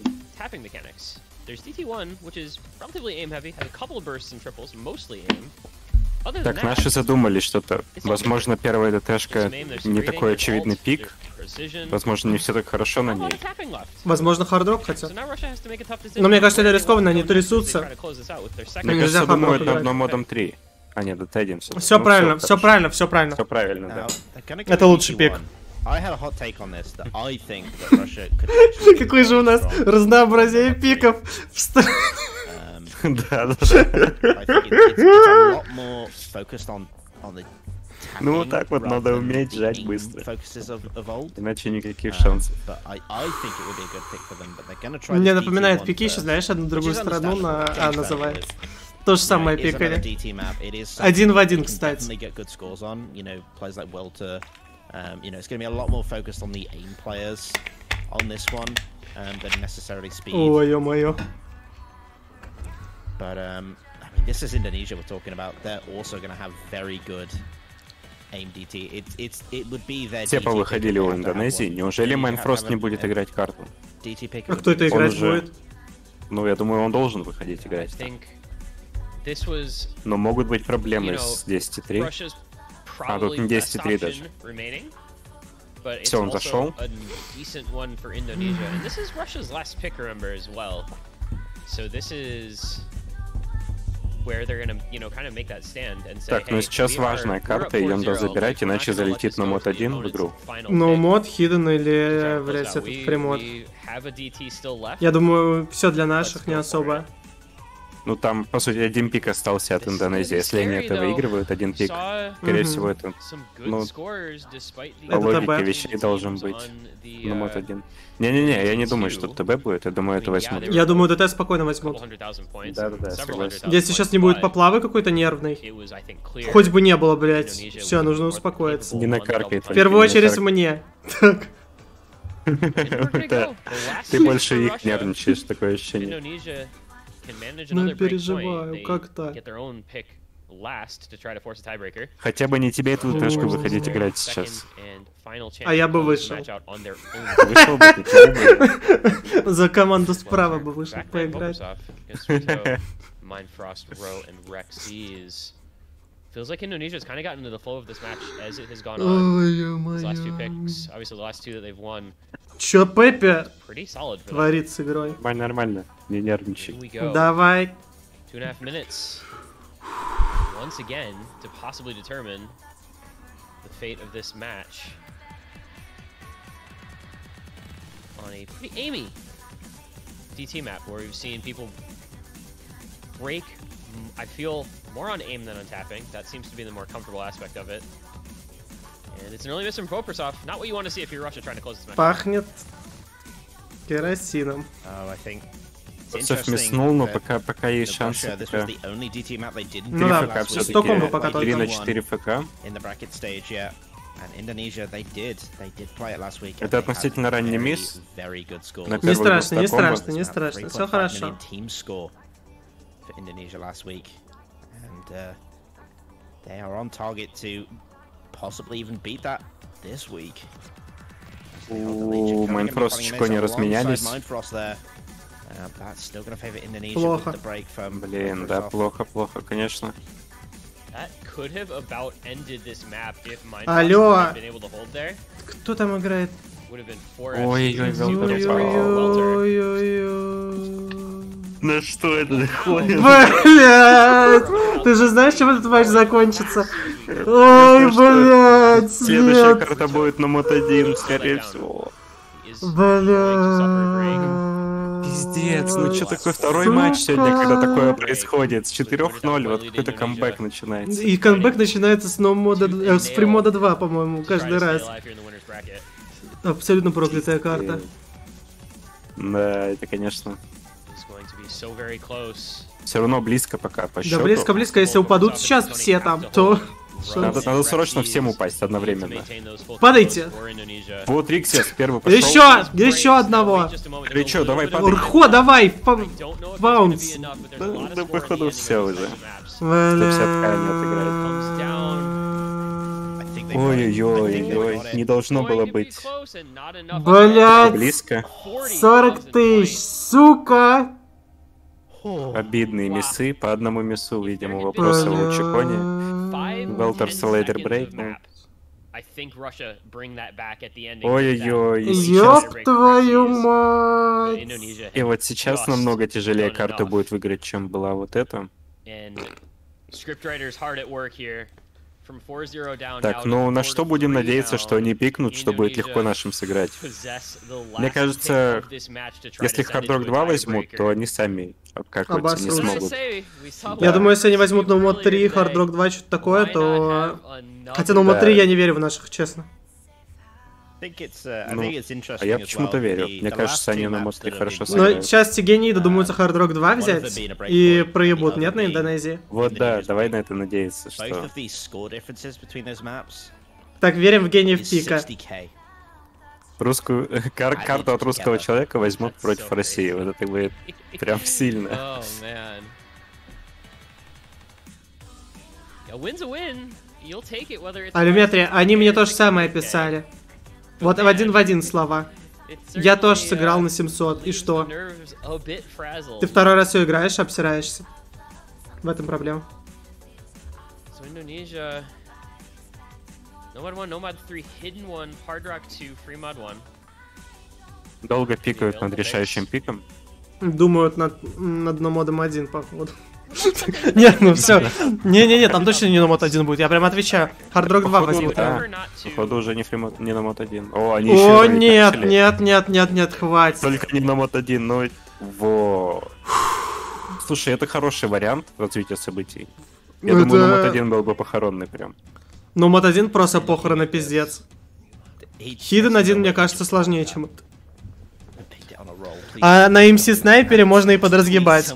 Speaker 2: Так, наши задумали что-то. Возможно, первая ДТшка не такой очевидный пик. Возможно, не все так хорошо на ней.
Speaker 1: Возможно, хардрок хотят. Но мне кажется, это рискованно, они трясутся.
Speaker 2: Мне кажется, думают над модом 3. А нет, ДТ1 все.
Speaker 1: Все правильно, все правильно, все правильно.
Speaker 2: Все правильно, да.
Speaker 1: Это лучший пик. Какое же у нас разнообразие пиков.
Speaker 2: Да. Ну вот так вот надо уметь жать быстро. Иначе никаких шансов.
Speaker 1: Мне напоминает пики, еще знаешь, одну другую страну на А называется. То же самое пикали. 1 в 1, кстати. Ой, ё-моё.
Speaker 4: But I mean, this is Indonesia we're talking about. They're also going to have very good aim DT. It would be their.
Speaker 2: Все повыходили у Индонезии. Неужели Майнфрост не будет играть карту?
Speaker 1: А кто это играть будет?
Speaker 2: Ну, я думаю, он должен выходить играть. Но могут быть проблемы с 10-3. А тут не 10-3 даже. Все, он зашел. Так, ну сейчас важная карта, ее надо забирать, иначе залетит на мод 1 в игру.
Speaker 1: Ну, мод, хиден или, блять, этот фримод. Я думаю, все для наших не особо.
Speaker 2: Ну там, по сути, один пик остался от Индонезии. Если они это выигрывают, один пик, скорее всего, это, ну, по логике вещей должен быть на мод 1. Не-не-не, я не думаю, что ТБ будет, я думаю, это возьмут.
Speaker 1: Я думаю, ДТ спокойно возьмут.
Speaker 2: Да-да-да, согласен.
Speaker 1: Если сейчас не будет поплавы какой-то нервной, хоть бы не было, блять. Все, нужно успокоиться.
Speaker 2: Не накаркай.
Speaker 1: В первую очередь мне. Так.
Speaker 2: Ты больше их нервничаешь, такое ощущение.
Speaker 1: Ну, переживаю, как так?
Speaker 2: Хотя бы не тебе эту ДТшку выходить играть сейчас.
Speaker 1: А я бы вышел.
Speaker 2: Вышел бы, ты бы.
Speaker 1: За команду справа бы вышел поиграть.
Speaker 3: Feels like Indonesia's kind of gotten into the flow of this match as it has gone on. These last 2 picks, obviously the last 2 that they've won.
Speaker 1: Чё, Пеппи?
Speaker 3: Pretty solid for them.
Speaker 1: Творит с игрой.
Speaker 2: Нормально, не нервничай.
Speaker 1: Давай.
Speaker 3: 2.5 minutes. Once again, to possibly determine the fate of this match. On a pretty aimy DT map where we've seen people break, I feel, more on aim than on tapping. That seems to be the more comfortable aspect of it. And it's an early miss from Popersov. Not what you want to see if you're Russia trying to close this match.
Speaker 1: Пахнет керосином.
Speaker 4: Oh, I think
Speaker 2: Совместнул, но пока есть шансы.
Speaker 1: Ну да, 100 комбо пока только.
Speaker 2: 3 на 4 ФК. Это относительно ранний мисс.
Speaker 1: Не страшно, не страшно, не страшно. Все хорошо.
Speaker 2: Майнфрост и Чико не разменялись.
Speaker 1: Плохо.
Speaker 2: Блин, да, плохо, конечно.
Speaker 1: Алло! Кто там играет?
Speaker 2: На что это ходит?
Speaker 1: Блядь! Ты же знаешь, чем этот матч закончится? Ой, блядь!
Speaker 2: Следующая карта будет на мод-1, скорее всего.
Speaker 1: Блядь!
Speaker 2: Пиздец, ну что такое второй матч сегодня, когда такое происходит? С 4-0 вот какой-то камбэк начинается.
Speaker 1: И камбэк начинается с фримода 2, по-моему, каждый раз. Абсолютно проклятая карта.
Speaker 2: Да, это, конечно. Все равно близко пока по счету.
Speaker 1: Да, близко. Если упадут сейчас все там, то...
Speaker 2: Надо срочно всем упасть одновременно.
Speaker 1: Падайте!
Speaker 2: Вот Риксис первый пошел.
Speaker 1: Еще одного!
Speaker 2: Или что, давай падай.
Speaker 1: Урхо, давай! Баунс!
Speaker 2: Да, походу все уже. 150к не отыграет. Ой-ой-ой, не должно было быть.
Speaker 1: Блять!
Speaker 2: Близко.
Speaker 1: 40 тысяч, сука!
Speaker 2: Обидные миссы, по одному миссу, видимо, вопросы в Чиконе. Велтерс лейдер брейк. Ой-ой-ой.
Speaker 1: Ёб твою мать!
Speaker 2: И вот сейчас намного тяжелее карту будет выиграть, чем была вот эта. Так, ну на что будем надеяться, что они пикнут, что будет легко нашим сыграть? Мне кажется, если Hard Rock 2 возьмут, то они сами как-нибудь не смогут.
Speaker 1: Я думаю, если они возьмут No Mod 3, Hard Rock 2, что-то такое, то... Хотя No Mod 3 я не верю в наших, честно.
Speaker 2: Ну, а я почему-то верю. Мне кажется, они на Mod 3 хорошо
Speaker 1: Но
Speaker 2: сыграют.
Speaker 1: сейчас те гении додумаются Hard Rock 2 взять и проебут, нет, на Индонезии?
Speaker 2: Вот да, давай на это надеяться, что...
Speaker 1: Так, верим в гениев пика.
Speaker 2: Русскую карту от русского человека возьмут против России. Вот это будет прям сильно.
Speaker 1: Алюметрия, они мне то же самое писали. Вот в один слова. Я тоже сыграл на 700, и что? Ты второй раз все играешь, обсираешься. В этом проблема.
Speaker 2: Долго пикают над решающим пиком.
Speaker 1: Думают над номодом 1, походу. Нет, ну все. Не-не-не, там точно не номод 1 будет, я прям отвечаю. Hard Rock 2 возьмут.
Speaker 2: Походу уже не номод 1. О, они
Speaker 1: О,
Speaker 2: еще
Speaker 1: нет, хватит.
Speaker 2: Только не номод 1, ну... Во. Слушай, это хороший вариант развития событий. Я думаю, номод 1 был бы похоронный прям.
Speaker 1: Номод 1 просто похороны пиздец. Hidden 1, мне кажется, сложнее, чем это. А на MC снайпере можно и подразгибать.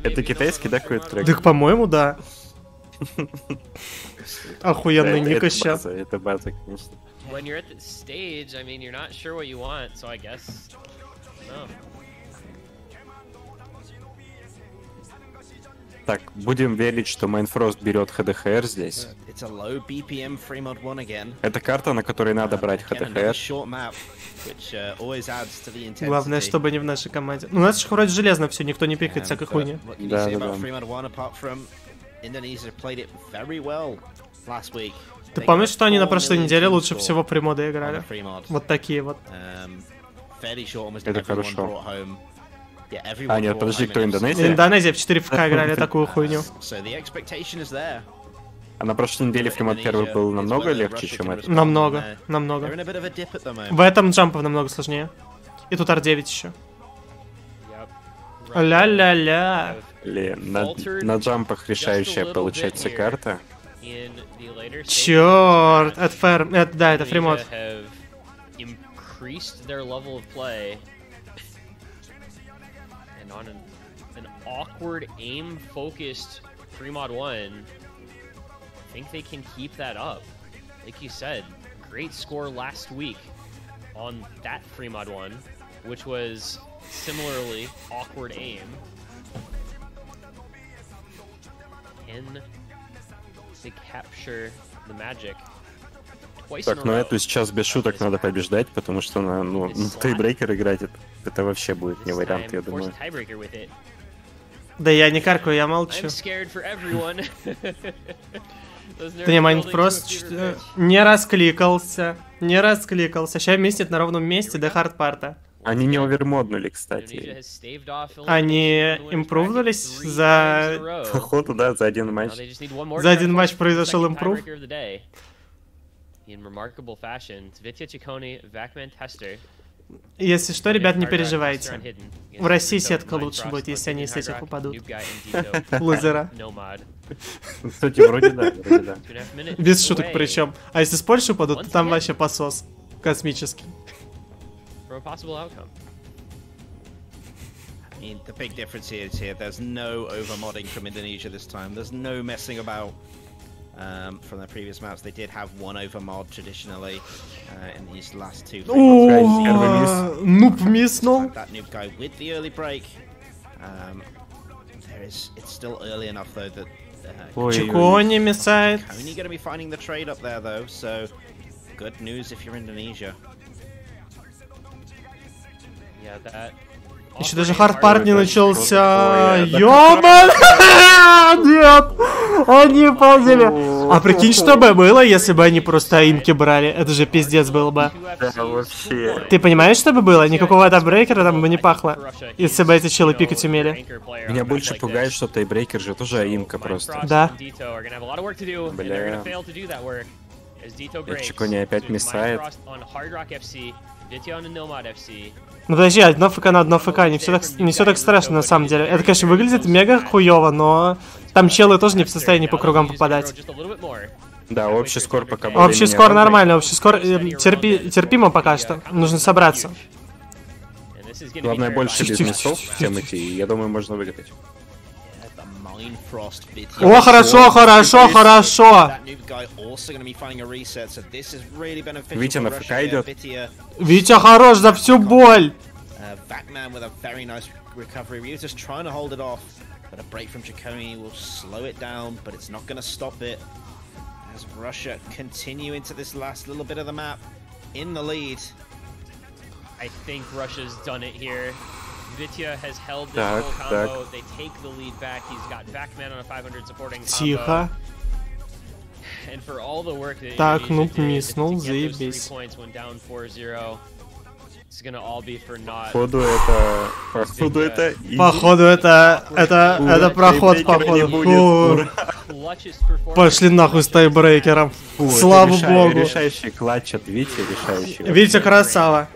Speaker 2: Это китайский, да, какой-то трек?
Speaker 1: Так, по-моему, да. Охуенный ник еще.
Speaker 2: Это база, конечно. Так, будем верить, что Майнфрост берет ХДХР здесь. Это карта, на которой надо брать ХДХР.
Speaker 1: Главное, чтобы не в нашей команде. Ну, у нас же вроде железно все, никто не пикает всякой хуйни.
Speaker 2: Да.
Speaker 1: Ты помнишь, что они на прошлой неделе лучше всего премоды играли? Вот такие вот.
Speaker 2: Это хорошо. А, нет, подожди, кто Индонезия?
Speaker 1: Индонезия в 4 ФК играли такую хуйню.
Speaker 2: А на прошлой неделе фримод первый был намного легче, чем это?
Speaker 1: Намного. В этом джампов намного сложнее. И тут R9 еще. Ля-ля-ля.
Speaker 2: Блин, на джампах решающая получается карта.
Speaker 1: Чёрт, это фэр... Да, это фримод.
Speaker 3: On an awkward aim-focused pre-mod 1, I think they can keep that up. Like you said, great score last week on that pre-mod 1, which was similarly awkward aim. Can they capture the magic?
Speaker 2: Так, ну эту сейчас без шуток надо побеждать, потому что ну тайбрейкер играть это вообще будет не вариант, я думаю.
Speaker 1: Да я не каркаю, я молчу. Ты не Майнфрост не раскликался. Сейчас местит на ровном месте до хардпарта.
Speaker 2: Они не овермоднули, кстати.
Speaker 1: Они импрувнулись за...
Speaker 2: Походу, да, за один матч.
Speaker 1: За один матч произошел импрув. Если что, ребят, не переживайте. В России сетка лучше будет, если они из этих упадут. Лузера.
Speaker 2: Кстати, вроде да.
Speaker 1: Без шуток причем. А если с Польши упадут, то там вообще посос. Космический.
Speaker 4: I mean, the big difference here is there's no overmodding from Indonesia this time. There's no messing about from their previous maps. They did have one overmod traditionally in these last two.
Speaker 1: Noob missnul.
Speaker 4: That noob guy with the early break. It's still early enough though that
Speaker 1: Чего не мешает?
Speaker 4: only going to be finding the trade up there though. So good news if you're Indonesia.
Speaker 3: Yeah, that.
Speaker 1: Еще даже хардпарт не начался. Ёбан! Нет! Они ползали. А прикинь, что бы было, если бы они просто имки брали? Это же пиздец был бы.
Speaker 2: Да, вообще.
Speaker 1: Ты понимаешь, что бы было? Никакого тайбрейкера там бы не пахло. Если бы эти челы пикать умели.
Speaker 2: Меня больше пугает, что тайбрейкер же тоже имка просто.
Speaker 1: Да.
Speaker 2: Бля. Чикони опять миссает.
Speaker 1: Ну подожди, одно ФК на одно ФК, не все так страшно на самом деле. Это, конечно, выглядит мега хуёво, но там челы тоже не в состоянии по кругам попадать.
Speaker 2: Да, общий скор пока...
Speaker 1: Общий скор нормально, общий скор терпимо пока что. Нужно собраться.
Speaker 2: Главное, больше без миссов всем идти, и я думаю, можно выиграть.
Speaker 1: О, хорошо, хорошо, хорошо.
Speaker 2: Витя на ФК идет.
Speaker 1: Витя хорош за всю боль.
Speaker 3: I think Russia's done it here. Vitya has held this whole combo. They take the lead back. He's got Backman on a 500 supporting combo.
Speaker 1: Тихо.
Speaker 3: And for all the work that
Speaker 1: Так, ну мисснул,
Speaker 3: to get those 3
Speaker 1: заебись.
Speaker 3: points when down 4-0. It's gonna all be for naught.
Speaker 2: Походу это...
Speaker 1: Походу это проход, походу. Пошли нахуй с тайбрейкером. Слава богу.
Speaker 2: Решающий клатч от Вити, решающий.
Speaker 1: Витя красава.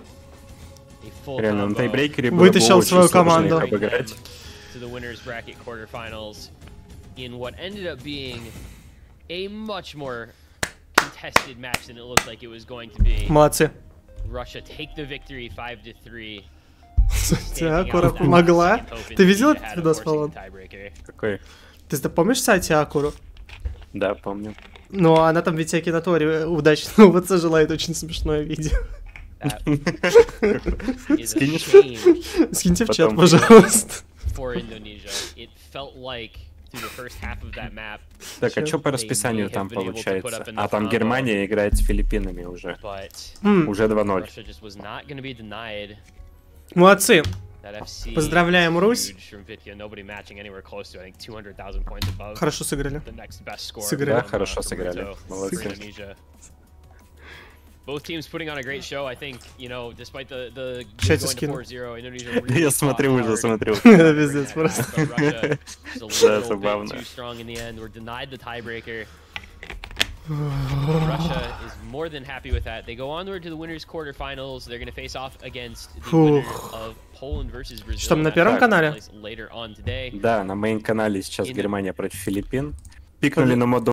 Speaker 2: Реально, на тайбрейкере было
Speaker 1: Вытащил
Speaker 2: очень
Speaker 1: свою
Speaker 2: сложно
Speaker 1: команду.
Speaker 2: их обыграть.
Speaker 3: To the winners bracket quarterfinals in what ended up being a much more contested match than it looked like it was going to be.
Speaker 1: Молодцы.
Speaker 3: Russia take the victory 5-3.
Speaker 1: Сатиакура помогла. Ты видел этот видос, Follon?
Speaker 2: Какой?
Speaker 1: Ты помнишь Сатиакуру?
Speaker 2: Да, помню.
Speaker 1: Ну, она там ведь всякие на Торе удачно УВЦ желает, очень смешное видео.
Speaker 2: Скинешь?
Speaker 1: Скиньте в чат, пожалуйста.
Speaker 2: Так, а что по расписанию там получается? А там Германия играет с Филиппинами уже. Уже 2-0.
Speaker 1: Молодцы. Поздравляем, Русь. Хорошо сыграли. Сыграли.
Speaker 2: Да, хорошо сыграли. Молодцы.
Speaker 3: Both teams putting on a great show. I think, you know, despite the
Speaker 1: game
Speaker 3: going to 4-0, Indonesia really
Speaker 2: Я смотрю уже, смотрю.
Speaker 1: Пиздец просто.
Speaker 3: Russia was a little bit too strong in the end. We're denied the tiebreaker. Russia is more than happy with that. They go onward to the winners quarterfinals. They're going to face off against the winner of Poland versus Brazil.
Speaker 1: Что, на первом канале?
Speaker 3: Later on today.
Speaker 2: Да, на мейн-канале сейчас Германия против Филиппин. Пикнули на моду